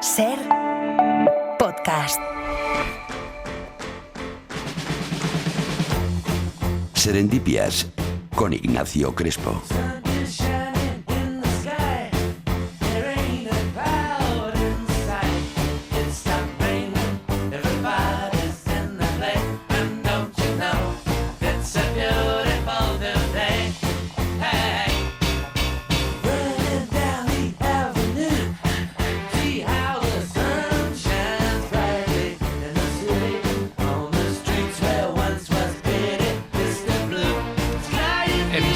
Ser podcast. Serendipias con Ignacio Crespo.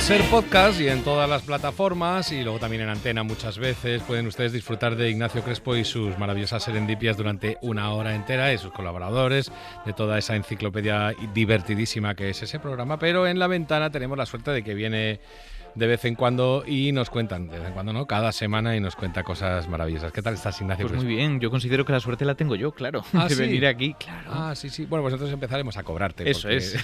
Ser podcast y en todas las plataformas y luego también en Antena muchas veces pueden ustedes disfrutar de Ignacio Crespo y sus maravillosas serendipias durante una hora entera, y sus colaboradores, de toda esa enciclopedia divertidísima que es ese programa. Pero en La Ventana tenemos la suerte de que viene de vez en cuando y nos cuentan, de vez en cuando no, cada semana, y nos cuenta cosas maravillosas. ¿Qué tal estás, Ignacio? Pues muy bien, yo considero que la suerte la tengo yo, claro, de venir aquí, claro. Sí. Bueno, pues entonces empezaremos a cobrarte. Eso porque... es,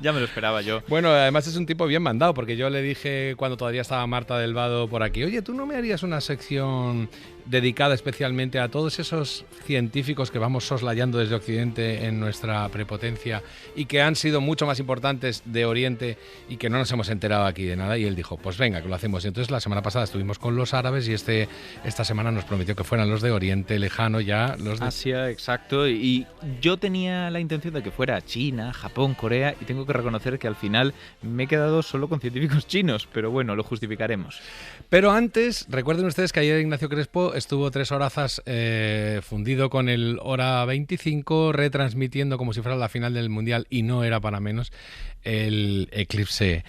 ya me lo esperaba yo. Bueno, además es un tipo bien mandado, porque yo le dije cuando todavía estaba Marta del Vado por aquí, oye, ¿tú no me harías una sección dedicada especialmente a todos esos científicos que vamos soslayando desde Occidente en nuestra prepotencia y que han sido mucho más importantes de Oriente y que no nos hemos enterado aquí de nada? Y él dijo, pues venga, que lo hacemos. Y entonces la semana pasada estuvimos con los árabes y esta semana nos prometió que fueran los de Oriente Lejano, ya los de Asia, exacto. Y yo tenía la intención de que fuera China, Japón, Corea, y tengo que reconocer que al final me he quedado solo con científicos chinos, pero bueno, lo justificaremos. Pero antes, recuerden ustedes que ayer Ignacio Crespo estuvo 3 horazas fundido con el Hora 25, retransmitiendo como si fuera la final del Mundial, y no era para menos, el eclipse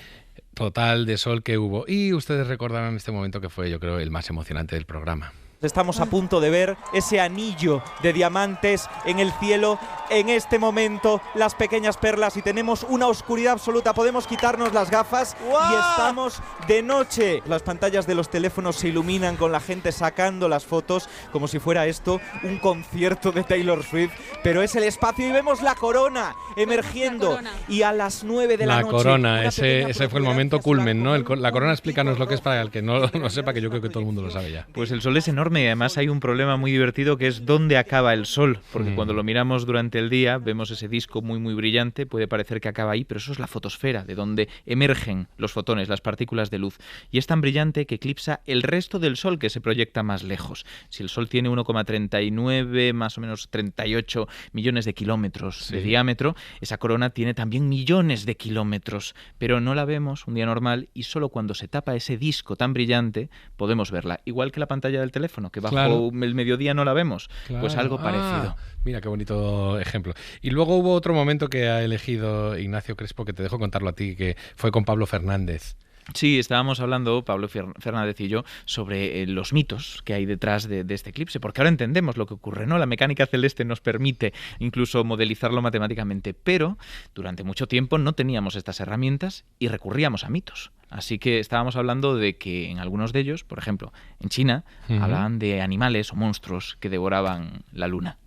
total de sol que hubo. Y ustedes recordarán este momento que fue, yo creo, el más emocionante del programa. Estamos a punto de ver ese anillo de diamantes en el cielo. En este momento, las pequeñas perlas, y tenemos una oscuridad absoluta. Podemos quitarnos las gafas. ¡Wow! Y estamos de noche. Las pantallas de los teléfonos se iluminan con la gente sacando las fotos como si fuera esto un concierto de Taylor Swift. Pero es el espacio y vemos la corona emergiendo. La corona. Y a las 9 de la noche... La corona, ese fue el momento culmen, ¿no? La corona, explícanos lo que es para el que no sepa, que yo creo que todo el mundo lo sabe ya. Pues el sol es enorme. Y además hay un problema muy divertido, que es dónde acaba el sol, porque cuando lo miramos durante el día vemos ese disco muy muy brillante, puede parecer que acaba ahí, pero eso es la fotosfera, de donde emergen los fotones, las partículas de luz, y es tan brillante que eclipsa el resto del sol, que se proyecta más lejos. Si el sol tiene 1,39, más o menos 38 millones de kilómetros de diámetro, esa corona tiene también millones de kilómetros, pero no la vemos un día normal, y solo cuando se tapa ese disco tan brillante podemos verla, igual que la pantalla del teléfono, que bajo el mediodía no la vemos. Claro. Pues algo parecido. Mira qué bonito ejemplo. Y luego hubo otro momento que ha elegido Ignacio Crespo, que te dejo contarlo a ti, que fue con Pablo Fernández. Sí, estábamos hablando, Pablo Fernández y yo, sobre los mitos que hay detrás de este eclipse, porque ahora entendemos lo que ocurre, ¿no? La mecánica celeste nos permite incluso modelizarlo matemáticamente, pero durante mucho tiempo no teníamos estas herramientas y recurríamos a mitos. Así que estábamos hablando de que en algunos de ellos, por ejemplo, en China, hablaban de animales o monstruos que devoraban la luna.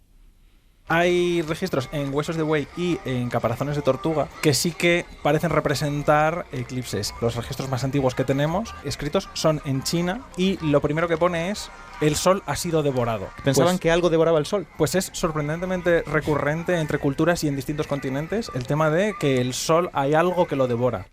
Hay registros en huesos de buey y en caparazones de tortuga que sí que parecen representar eclipses. Los registros más antiguos que tenemos escritos son en China, y lo primero que pone es: el sol ha sido devorado. ¿Pensaban que algo devoraba el sol? Pues es sorprendentemente recurrente entre culturas y en distintos continentes el tema de que el sol hay algo que lo devora.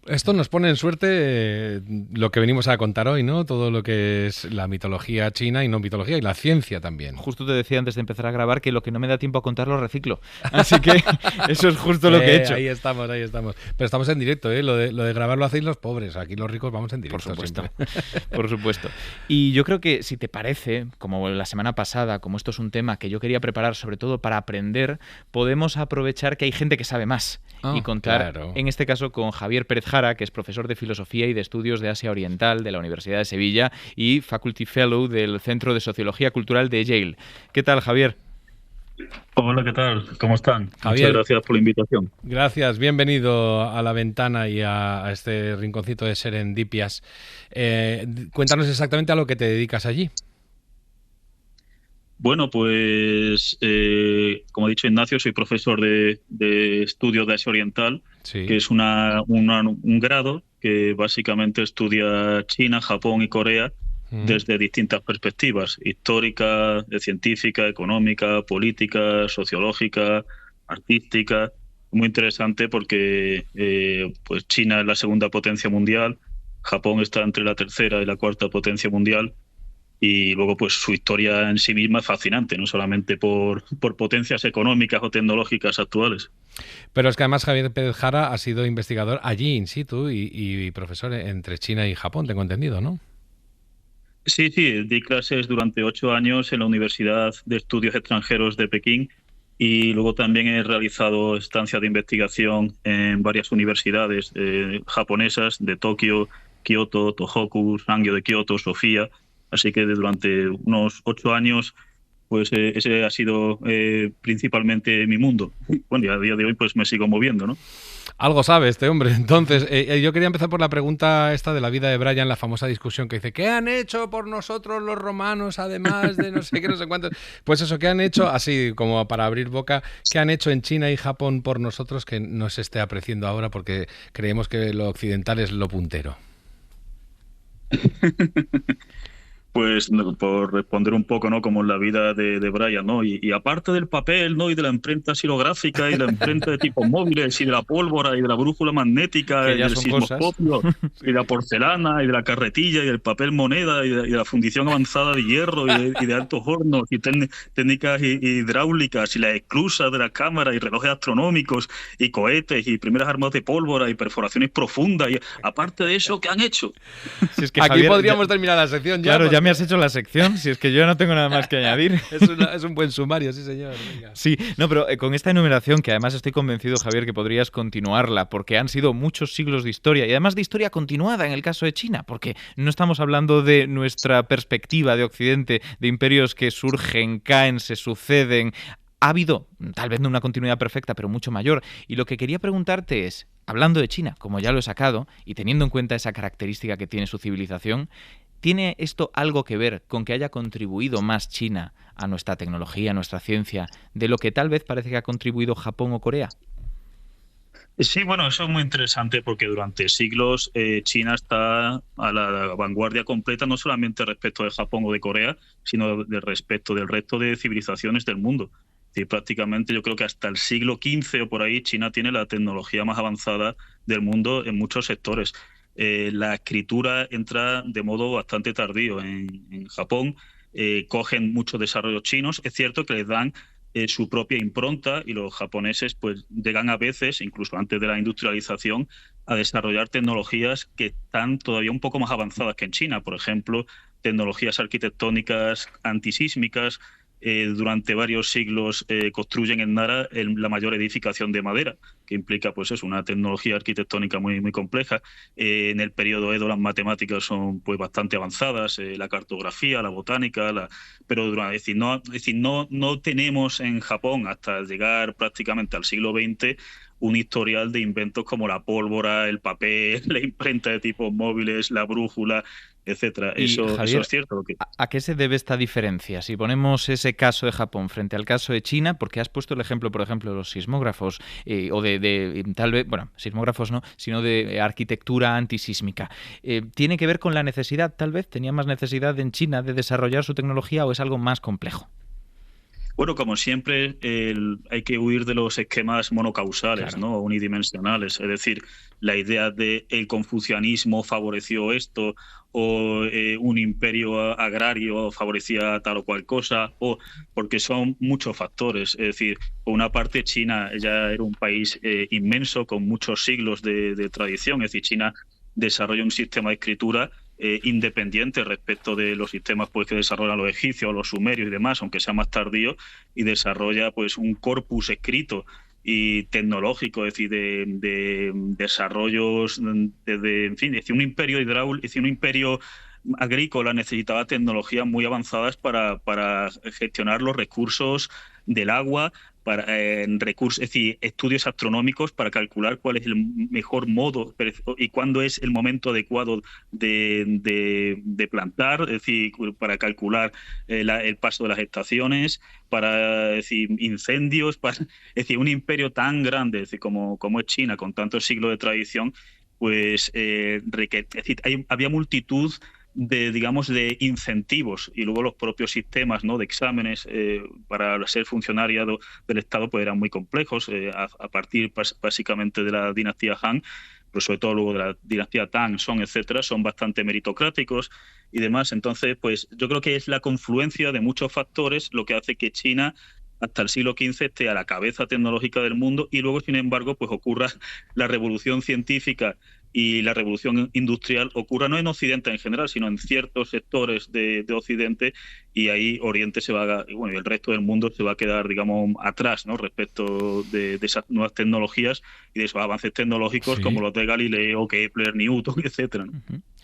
Esto nos pone en suerte lo que venimos a contar hoy, ¿no? Todo lo que es la mitología china y no mitología, y la ciencia también. Justo te decía antes de empezar a grabar que lo que no me da tiempo a contar lo reciclo. Así que eso es justo lo que he hecho. Ahí estamos. Pero estamos en directo, ¿eh? Lo de grabar lo hacéis los pobres. Aquí los ricos vamos en directo. Por supuesto. Por supuesto. Y yo creo que, si te parece, como la semana pasada, como esto es un tema que yo quería preparar sobre todo para aprender, podemos aprovechar que hay gente que sabe más y contar, en este caso, con Javier Pérez Jara, que es profesor de Filosofía y de Estudios de Asia Oriental de la Universidad de Sevilla y Faculty Fellow del Centro de Sociología Cultural de Yale. ¿Qué tal, Javier? Hola, ¿qué tal? ¿Cómo están? Javier, muchas gracias por la invitación. Gracias, bienvenido a La Ventana y a este rinconcito de Serendipias. Cuéntanos exactamente a lo que te dedicas allí. Bueno, pues como ha dicho Ignacio, soy profesor de Estudios de Asia Oriental, que es un grado que básicamente estudia China, Japón y Corea desde distintas perspectivas, histórica, científica, económica, política, sociológica, artística. Muy interesante porque pues China es la segunda potencia mundial, Japón está entre la tercera y la cuarta potencia mundial, y luego pues su historia en sí misma es fascinante, no solamente por potencias económicas o tecnológicas actuales. Pero es que además Javier Pérez Jara ha sido investigador allí in situ y profesor entre China y Japón, tengo entendido, ¿no? Sí, di clases durante 8 años en la Universidad de Estudios Extranjeros de Pekín, y luego también he realizado estancias de investigación en varias universidades japonesas de Tokio, Kioto, Tohoku, Sangyo de Kioto, Sofía. Así que durante unos 8 años pues ese ha sido principalmente mi mundo. Bueno, y a día de hoy pues me sigo moviendo, ¿no? Algo sabe este hombre. Entonces, yo quería empezar por la pregunta esta de la vida de Brian, la famosa discusión que dice, ¿qué han hecho por nosotros los romanos, además de no sé qué, no sé cuántos? Pues eso, ¿qué han hecho, así como para abrir boca, qué han hecho en China y Japón por nosotros que no se esté apreciando ahora porque creemos que lo occidental es lo puntero? Pues por responder un poco, ¿no? Como en la vida de Brian, ¿no? Y aparte del papel, ¿no? Y de la imprenta xilográfica y la imprenta de tipos móviles y de la pólvora y de la brújula magnética y del sismoscopio y de la porcelana y de la carretilla y del papel moneda y de la fundición avanzada de hierro y de altos hornos y técnicas hidráulicas y las esclusas de la cámara y relojes astronómicos y cohetes y primeras armas de pólvora y perforaciones profundas. Y aparte de eso, ¿qué han hecho? Si es que, Aquí Javier, podríamos terminar la sección ya. Claro, ya me has hecho la sección, si es que yo no tengo nada más que añadir. Es un buen sumario, sí señor. Venga. Sí, no, pero con esta enumeración, que además estoy convencido, Javier, que podrías continuarla, porque han sido muchos siglos de historia, y además de historia continuada en el caso de China, porque no estamos hablando de nuestra perspectiva de Occidente, de imperios que surgen, caen, se suceden. Ha habido, tal vez no una continuidad perfecta, pero mucho mayor. Y lo que quería preguntarte es, hablando de China, como ya lo he sacado, y teniendo en cuenta esa característica que tiene su civilización, ¿tiene esto algo que ver con que haya contribuido más China a nuestra tecnología, a nuestra ciencia, de lo que tal vez parece que ha contribuido Japón o Corea? Sí, bueno, eso es muy interesante porque durante siglos China está a la vanguardia completa, no solamente respecto de Japón o de Corea, sino respecto del resto de civilizaciones del mundo. Y prácticamente yo creo que hasta el siglo XV o por ahí China tiene la tecnología más avanzada del mundo en muchos sectores. La escritura entra de modo bastante tardío en Japón, cogen muchos desarrollos chinos, es cierto que les dan su propia impronta y los japoneses pues llegan a veces, incluso antes de la industrialización, a desarrollar tecnologías que están todavía un poco más avanzadas que en China, por ejemplo, tecnologías arquitectónicas antisísmicas. Durante varios siglos construyen en Nara la mayor edificación de madera, que implica pues es una tecnología arquitectónica muy, muy compleja. En el periodo Edo las matemáticas son pues bastante avanzadas, la cartografía, la botánica, pero es decir, no tenemos en Japón hasta llegar prácticamente al siglo XX un historial de inventos como la pólvora, el papel, la imprenta de tipos móviles, la brújula, etcétera. Eso, Javier, eso es cierto. ¿A qué se debe esta diferencia? Si ponemos ese caso de Japón frente al caso de China, porque has puesto el ejemplo, por ejemplo, de los sismógrafos, o de tal vez, bueno, sismógrafos no, sino de arquitectura antisísmica. ¿Tiene que ver con la necesidad, tal vez? ¿Tenía más necesidad en China de desarrollar su tecnología o es algo más complejo? Bueno, como siempre, hay que huir de los esquemas monocausales, Claro. ¿no? Unidimensionales. Es decir, la idea de el confucianismo favoreció esto, o un imperio agrario favorecía tal o cual cosa, o porque son muchos factores. Es decir, por una parte, China ya era un país inmenso, con muchos siglos de tradición. Es decir, China desarrolla un sistema de escritura independiente respecto de los sistemas pues que desarrollan los egipcios, los sumerios y demás, aunque sea más tardío, y desarrolla pues un corpus escrito y tecnológico, es decir, de desarrollos, en fin, es decir, un imperio hidráulico, es decir, un imperio agrícola necesitaba tecnologías muy avanzadas para gestionar los recursos del agua, para recursos, es decir, estudios astronómicos para calcular cuál es el mejor modo y cuándo es el momento adecuado de plantar, es decir, para calcular el paso de las estaciones, para decir, incendios, es decir, un imperio tan grande, es decir, como es China, con tantos siglos de tradición, pues es decir, había multitud digamos, de incentivos, y luego los propios sistemas, ¿no?, de exámenes para ser funcionario del Estado pues eran muy complejos, a partir básicamente de la dinastía Han, pero sobre todo luego de la dinastía Tang, Song, etcétera, son bastante meritocráticos y demás. Entonces, pues yo creo que es la confluencia de muchos factores lo que hace que China hasta el siglo XV esté a la cabeza tecnológica del mundo, y luego, sin embargo, pues ocurra la revolución científica y la revolución industrial ocurra no en Occidente en general, sino en ciertos sectores de Occidente, y ahí Oriente se va y bueno, el resto del mundo se va a quedar, digamos, atrás, ¿no?, respecto de esas nuevas tecnologías y de esos avances tecnológicos, Sí, como los de Galileo, Kepler, Newton, etcétera, ¿no?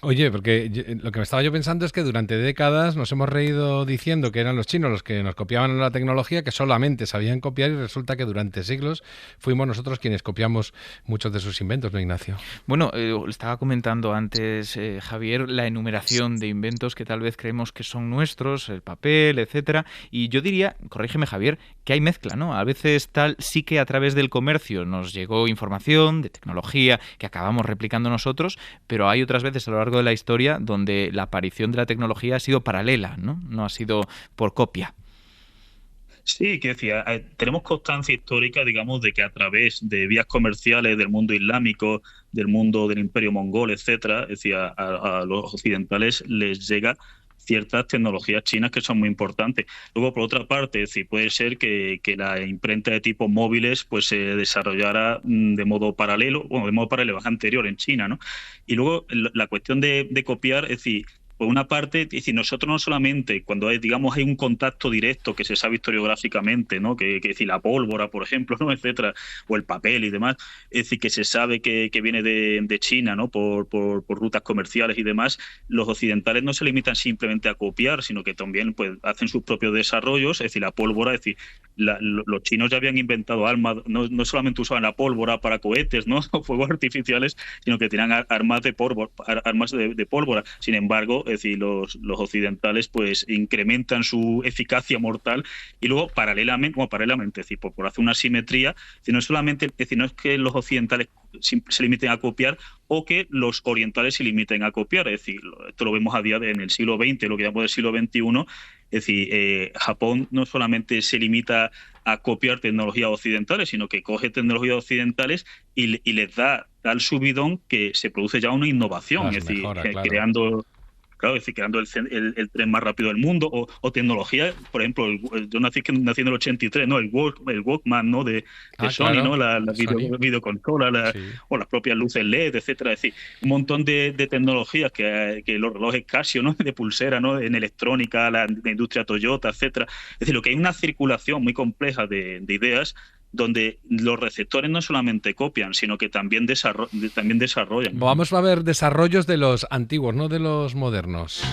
Oye, porque lo que me estaba yo pensando es que durante décadas nos hemos reído diciendo que eran los chinos los que nos copiaban la tecnología, que solamente sabían copiar, y resulta que durante siglos fuimos nosotros quienes copiamos muchos de sus inventos, ¿no, Ignacio? Bueno, estaba comentando antes, Javier, la enumeración de inventos que tal vez creemos que son nuestros, el papel, etcétera, y yo diría, corrígeme, Javier, que hay mezcla, ¿no? A veces sí que a través del comercio nos llegó información de tecnología que acabamos replicando nosotros, pero hay otras veces a lo largo de la historia donde la aparición de la tecnología ha sido paralela, ¿no? No ha sido por copia. Sí, que decía, tenemos constancia histórica, digamos, de que a través de vías comerciales del mundo islámico, del mundo del imperio mongol, etcétera, es decir, a los occidentales les llega ciertas tecnologías chinas que son muy importantes. Luego, por otra parte, es decir, puede ser que la imprenta de tipo móviles pues se desarrollara de modo paralelo, bueno, de modo paralelo, anterior en China, ¿no? Y luego la cuestión de copiar, es decir, por una parte, es decir, nosotros no solamente cuando hay, digamos, hay un contacto directo que se sabe historiográficamente, ¿no?, que decir, la pólvora, por ejemplo, ¿no?, etcétera, o el papel y demás, es decir, que se sabe que viene de China, ¿no?, por rutas comerciales y demás, los occidentales no se limitan simplemente a copiar, sino que también pues hacen sus propios desarrollos. Es decir, la pólvora, es decir, los chinos ya habían inventado armas, no solamente usaban la pólvora para cohetes, ¿no?, o fuegos artificiales, sino que tenían armas de pólvora. Sin embargo, es decir, los occidentales pues incrementan su eficacia mortal, y luego paralelamente, es decir, por hacer una simetría, no solamente, es decir, no es que los occidentales se limiten a copiar o que los orientales se limiten a copiar. Es decir, esto lo vemos a día en el siglo XX, lo que llamamos el siglo XXI. Es decir, Japón no solamente se limita a copiar tecnologías occidentales, sino que coge tecnologías occidentales y les da tal subidón que se produce ya una innovación, es decir, mejora, claro. Claro, es decir, creando el tren más rápido del mundo, o tecnología, por ejemplo, yo nací en el 83, ¿no?, el Walkman, ¿no?, de Sony, claro, ¿no?, la videoconsola, sí, o las propias luces LED, etcétera. Es decir, un montón de tecnologías que los relojes Casio, ¿no?, de pulsera, ¿no?, en electrónica, la industria Toyota, etcétera. Es decir, lo que hay una circulación muy compleja de ideas, donde los receptores no solamente copian, sino que también desarrollan. Vamos a ver desarrollos de los antiguos, no de los modernos.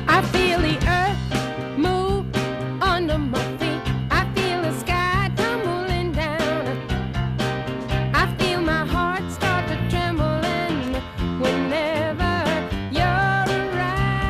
I feel the earth move under my feet. I feel the sky tumbling down. I feel my heart start to tremble whenever you're around.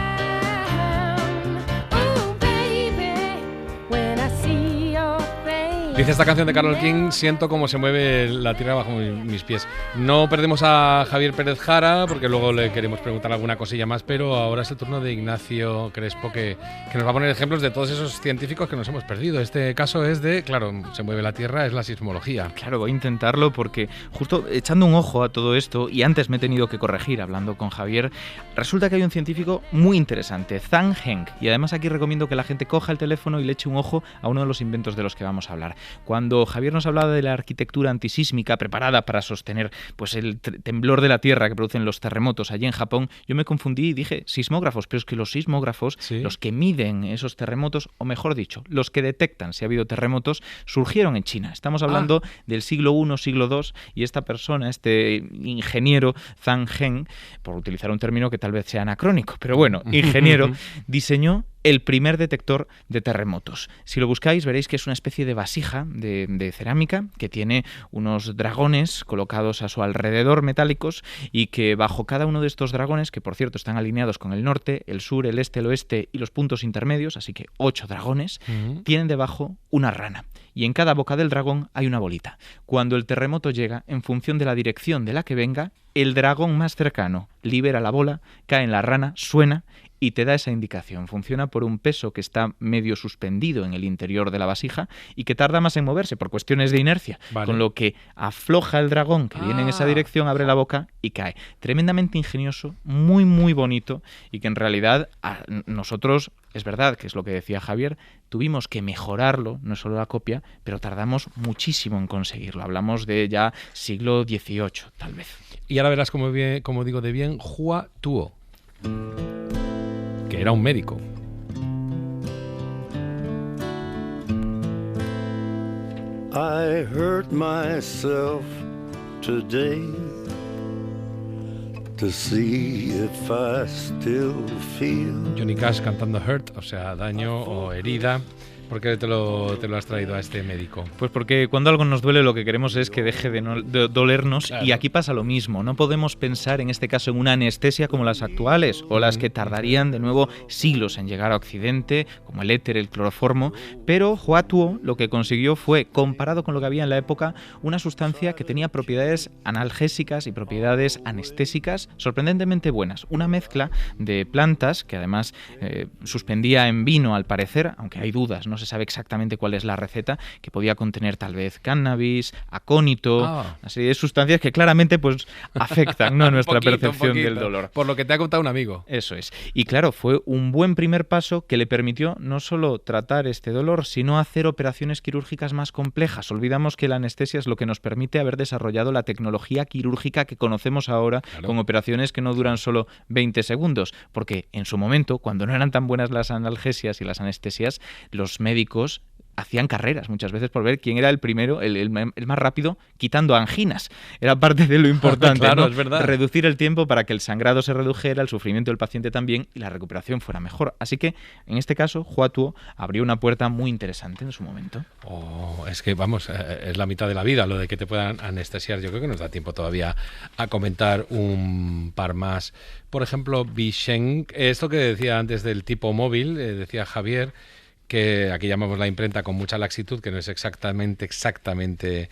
Oh, baby, when I see your face. Dice esta canción de Carole King, siento cómo se mueve la tierra bajo mis pies. No perdemos a Javier Pérez Jara, porque luego le queremos preguntar alguna cosilla más, pero ahora es el turno de Ignacio Crespo, que nos va a poner ejemplos de todos esos científicos que nos hemos perdido. Este caso es de, claro, se mueve la tierra, es la sismología. Claro, voy a intentarlo porque justo echando un ojo a todo esto, y antes me he tenido que corregir hablando con Javier, resulta que hay un científico muy interesante, Zhang Heng, y además aquí recomiendo que la gente coja el teléfono y le eche un ojo a uno de los inventos de los que vamos a hablar. Cuando Javier nos hablaba de la arquitectura antisísmica preparada para sostener pues el temblor de la tierra que producen los terremotos allí en Japón, yo me confundí y dije sismógrafos, pero es que los sismógrafos, ¿sí?, los que miden esos terremotos, o mejor dicho, los que detectan si ha habido terremotos, surgieron en China. Estamos hablando del siglo I, siglo II, y esta persona, este ingeniero Zhang Heng, por utilizar un término que tal vez sea anacrónico, pero bueno, ingeniero, diseñó el primer detector de terremotos. Si lo buscáis veréis que es una especie de vasija de cerámica que tiene unos dragones colocados a su alrededor metálicos, y que bajo cada uno de estos dragones, que por cierto están alineados con el norte, el sur, el este, el oeste y los puntos intermedios, así que 8 dragones, tienen debajo una rana. Y en cada boca del dragón hay una bolita. Cuando el terremoto llega, en función de la dirección de la que venga, el dragón más cercano libera la bola, cae en la rana, suena y te da esa indicación. Funciona por un peso que está medio suspendido en el interior de la vasija y que tarda más en moverse por cuestiones de inercia, con lo que afloja el dragón que viene en esa dirección, abre la boca y cae. Tremendamente ingenioso, muy muy bonito, y que en realidad nosotros, es verdad que es lo que decía Javier, tuvimos que mejorarlo, no solo la copia, pero tardamos muchísimo en conseguirlo. Hablamos de ya siglo XVIII, tal vez. Y ahora verás como digo de bien, Hua Tuo, que era un médico. I hurt myself today to see if I still feel. Johnny Cash cantando Hurt, o sea, daño o herida. ¿Por qué te lo has traído a este médico? Pues porque cuando algo nos duele lo que queremos es que deje de dolernos, claro. Y aquí pasa lo mismo. No podemos pensar en este caso en una anestesia como las actuales o las que tardarían de nuevo siglos en llegar a Occidente, como el éter, el cloroformo, pero Hua Tuo lo que consiguió fue, comparado con lo que había en la época, una sustancia que tenía propiedades analgésicas y propiedades anestésicas sorprendentemente buenas. Una mezcla de plantas que además suspendía en vino al parecer, aunque hay dudas, no se sabe exactamente cuál es la receta, que podía contener tal vez cannabis, acónito, una serie de sustancias que claramente pues afectan, ¿no?, nuestra percepción del dolor. Por lo que te ha contado un amigo. Eso es. Y claro, fue un buen primer paso que le permitió no solo tratar este dolor, sino hacer operaciones quirúrgicas más complejas. Olvidamos que la anestesia es lo que nos permite haber desarrollado la tecnología quirúrgica que conocemos ahora, claro, con operaciones que no duran solo 20 segundos, porque en su momento, cuando no eran tan buenas las analgesias y las anestesias, los médicos hacían carreras muchas veces por ver quién era el primero, el más rápido, quitando anginas. Era parte de lo importante, claro, ¿no? Es verdad. Reducir el tiempo para que el sangrado se redujera, el sufrimiento del paciente también y la recuperación fuera mejor. Así que, en este caso, Hua Tuo abrió una puerta muy interesante en su momento. Es que, vamos, es la mitad de la vida lo de que te puedan anestesiar. Yo creo que nos da tiempo todavía a comentar un par más. Por ejemplo, Bisheng, esto que decía antes del tipo móvil, decía Javier, que aquí llamamos la imprenta con mucha laxitud, que no es exactamente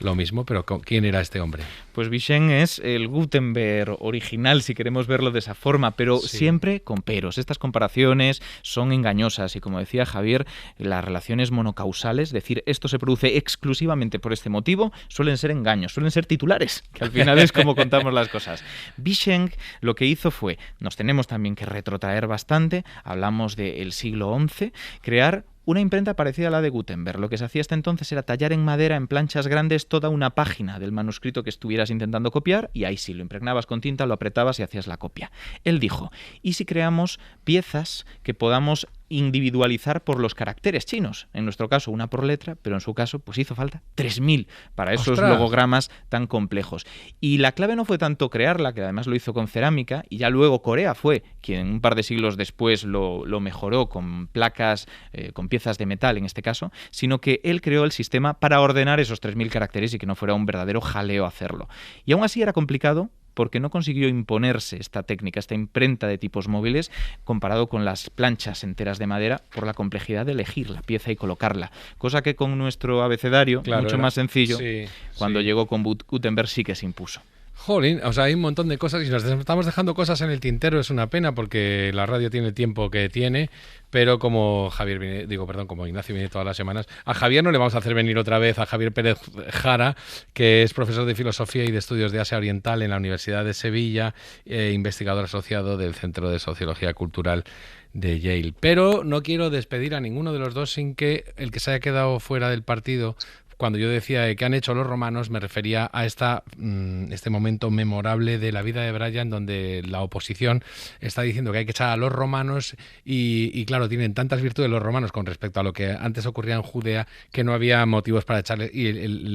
lo mismo, pero ¿quién era este hombre? Pues Bisheng es el Gutenberg original, si queremos verlo de esa forma, pero sí, siempre con peros. Estas comparaciones son engañosas y, como decía Javier, las relaciones monocausales, es decir, esto se produce exclusivamente por este motivo, suelen ser engaños, suelen ser titulares, que al final es como contamos las cosas. Bisheng lo que hizo fue, nos tenemos también que retrotraer bastante, hablamos del siglo XI, crear una imprenta parecida a la de Gutenberg. Lo que se hacía hasta entonces era tallar en madera, en planchas grandes, toda una página del manuscrito que estuvieras intentando copiar, y ahí sí, lo impregnabas con tinta, lo apretabas y hacías la copia. Él dijo, ¿y si creamos piezas que podamos individualizar por los caracteres chinos? En nuestro caso, una por letra, pero en su caso, pues hizo falta 3000 para esos logogramas tan complejos. Y la clave no fue tanto crearla, que además lo hizo con cerámica, y ya luego Corea fue quien un par de siglos después lo mejoró con placas, con piezas de metal en este caso, sino que él creó el sistema para ordenar esos 3000 caracteres y que no fuera un verdadero jaleo hacerlo. Y aún así era complicado, porque no consiguió imponerse esta técnica, esta imprenta de tipos móviles, comparado con las planchas enteras de madera, por la complejidad de elegir la pieza y colocarla. Cosa que con nuestro abecedario, claro, mucho más sencillo, cuando llegó con Gutenberg sí que se impuso. Jolín, o sea, hay un montón de cosas y nos estamos dejando cosas en el tintero, es una pena porque la radio tiene el tiempo que tiene, pero como como Ignacio viene todas las semanas, a Javier no le vamos a hacer venir otra vez, a Javier Pérez Jara, que es profesor de Filosofía y de Estudios de Asia Oriental en la Universidad de Sevilla, investigador asociado del Centro de Sociología Cultural de Yale. Pero no quiero despedir a ninguno de los dos sin que el que se haya quedado fuera del partido. Cuando yo decía que han hecho los romanos, me refería a este momento memorable de la vida de Brian, donde la oposición está diciendo que hay que echar a los romanos y claro, tienen tantas virtudes los romanos con respecto a lo que antes ocurría en Judea que no había motivos para echarle. Y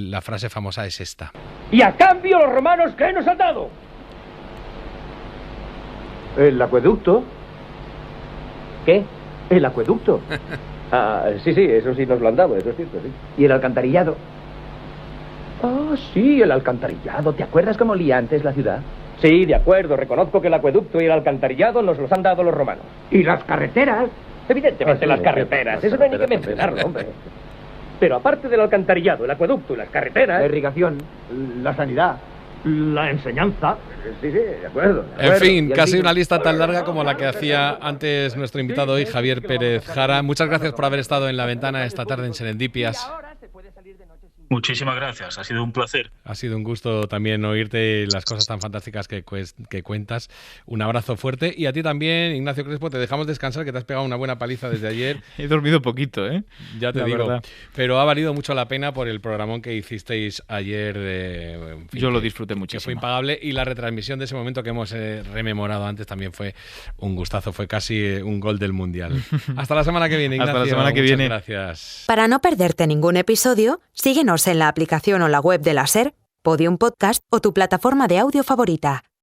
la frase famosa es esta. Y a cambio los romanos, ¿qué nos han dado? El acueducto. ¿Qué? El acueducto. Sí, eso sí nos lo han dado, eso es cierto, sí. ¿Y el alcantarillado? Sí, el alcantarillado. ¿Te acuerdas cómo olía antes la ciudad? Sí, de acuerdo. Reconozco que el acueducto y el alcantarillado nos los han dado los romanos. ¿Y las carreteras? Evidentemente las carreteras. Eso no hay ni que mencionarlo, hombre. Pero aparte del alcantarillado, el acueducto y las carreteras... La irrigación, la sanidad... La enseñanza. Sí, de acuerdo. En fin, casi una lista tan larga como la que hacía antes nuestro invitado hoy, Javier Pérez Jara. Muchas gracias por haber estado en La Ventana esta tarde en Serendipias. Muchísimas gracias, ha sido un placer. Ha sido un gusto también oírte las cosas tan fantásticas que cuentas. Un abrazo fuerte. Y a ti también, Ignacio Crespo, te dejamos descansar, que te has pegado una buena paliza desde ayer. He dormido poquito, Ya te digo. Verdad. Pero ha valido mucho la pena por el programón que hicisteis ayer. En fin, yo lo disfruté muchísimo. Que fue impagable. Y la retransmisión de ese momento que hemos rememorado antes también fue un gustazo. Fue casi un gol del Mundial. Hasta la semana que viene, Ignacio. Hasta la semana que viene. Gracias. Para no perderte ningún episodio, síguenos en la aplicación o la web de la SER, Podium Podcast o tu plataforma de audio favorita.